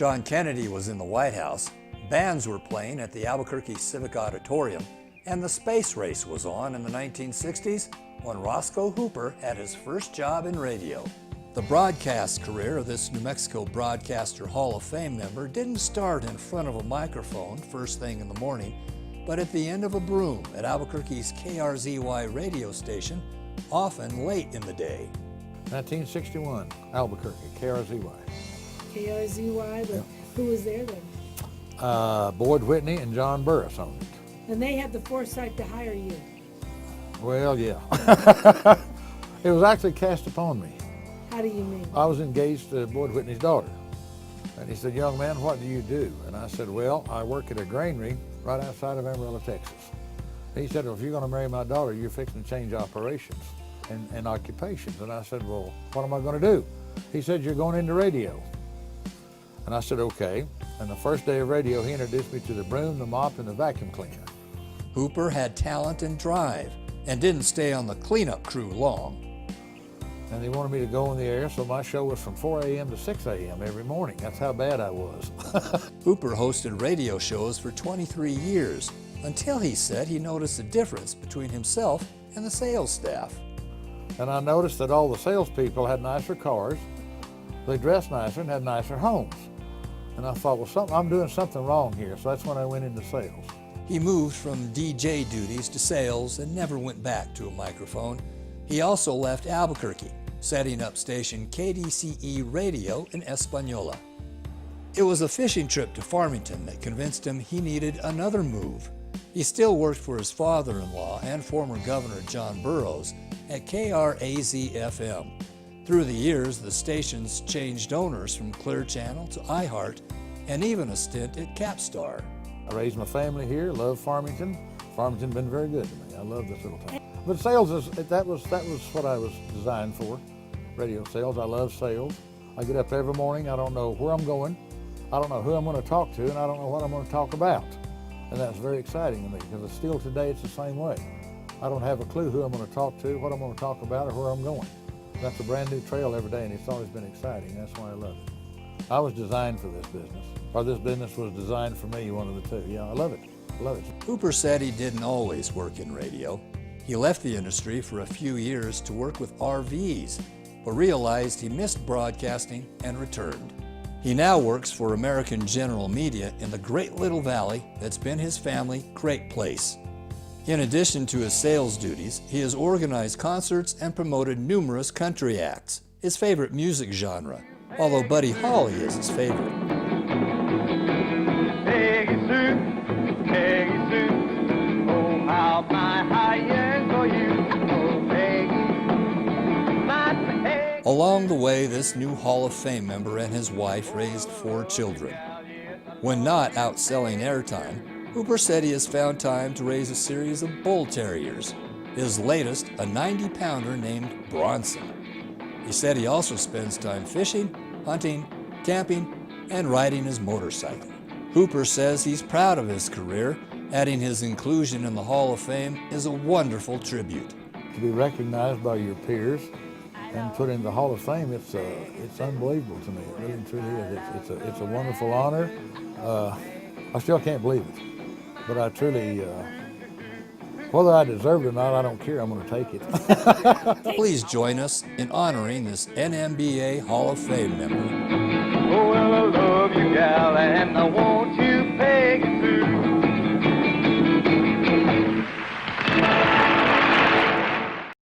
John Kennedy was in the White House, bands were playing at the Albuquerque Civic Auditorium, and the space race was on in the 1960s when Roscoe Hooper had his first job in radio. The broadcast career of this New Mexico Broadcaster Hall of Fame member didn't start in front of a microphone first thing in the morning, but at the end of a broom at Albuquerque's KRZY radio station, often late in the day. 1961, Albuquerque, KRZY. KRZY, but who was there then? Boyd Whitney and John Burris owned it. And they had the foresight to hire you. Well, yeah. It was actually cast upon me. How do you mean? I was engaged to Boyd Whitney's daughter. And he said, "Young man, what do you do?" And I said, "Well, I work at a granary right outside of Amarillo, Texas." He said, "Well, if you're going to marry my daughter, you're fixing to change operations and occupations." And I said, "Well, what am I going to do?" He said, "You're going into radio." And I said, "Okay." And the first day of radio, he introduced me to the broom, the mop, and the vacuum cleaner. Hooper had talent and drive and didn't stay on the cleanup crew long. And they wanted me to go on the air, so my show was from 4 a.m. to 6 a.m. every morning. That's how bad I was. Hooper hosted radio shows for 23 years until he said he noticed a difference between himself and the sales staff. And I noticed that all the salespeople had nicer cars, they dressed nicer, and had nicer homes. And I thought, well, I'm doing something wrong here, so that's when I went into sales. He moved from DJ duties to sales and never went back to a microphone. He also left Albuquerque, setting up station KDCE Radio in Española. It was a fishing trip to Farmington that convinced him he needed another move. He still worked for his father-in-law and former Governor John Burroughs at KRAZ-FM. Through the years, the stations changed owners from Clear Channel to iHeart, and even a stint at Capstar. I raised my family here, love Farmington. Farmington's been very good to me. I love this little town. But sales, that was what I was designed for, radio sales. I love sales. I get up every morning, I don't know where I'm going, I don't know who I'm going to talk to, and I don't know what I'm going to talk about. And that's very exciting to me, because still today it's the same way. I don't have a clue who I'm going to talk to, what I'm going to talk about, or where I'm going. That's a brand new trail every day, and it's always been exciting. That's why I love it. I was designed for this business, or this business was designed for me, one of the two. Yeah, I love it. I love it. Hooper said he didn't always work in radio. He left the industry for a few years to work with RVs, but realized he missed broadcasting and returned. He now works for American General Media in the Great Little Valley that's been his family great place. In addition to his sales duties, he has organized concerts and promoted numerous country acts, his favorite music genre, although Buddy Holly is his favorite. Peggy Sue, oh how I yearn for you, oh Peggy, my Peggy. Along the way, this new Hall of Fame member and his wife raised 4 children. When not out selling airtime, Hooper said he has found time to raise a series of bull terriers, his latest a 90-pounder named Bronson. He said he also spends time fishing, hunting, camping, and riding his motorcycle. Hooper says he's proud of his career, adding his inclusion in the Hall of Fame is a wonderful tribute. To be recognized by your peers and put in the Hall of Fame, it's unbelievable to me. It really and truly is. It's a wonderful honor. I still can't believe it, but I truly, whether I deserve it or not, I don't care. I'm going to take it. Please join us in honoring this NMBA Hall of Fame member. Oh, well, I love you, gal, and I want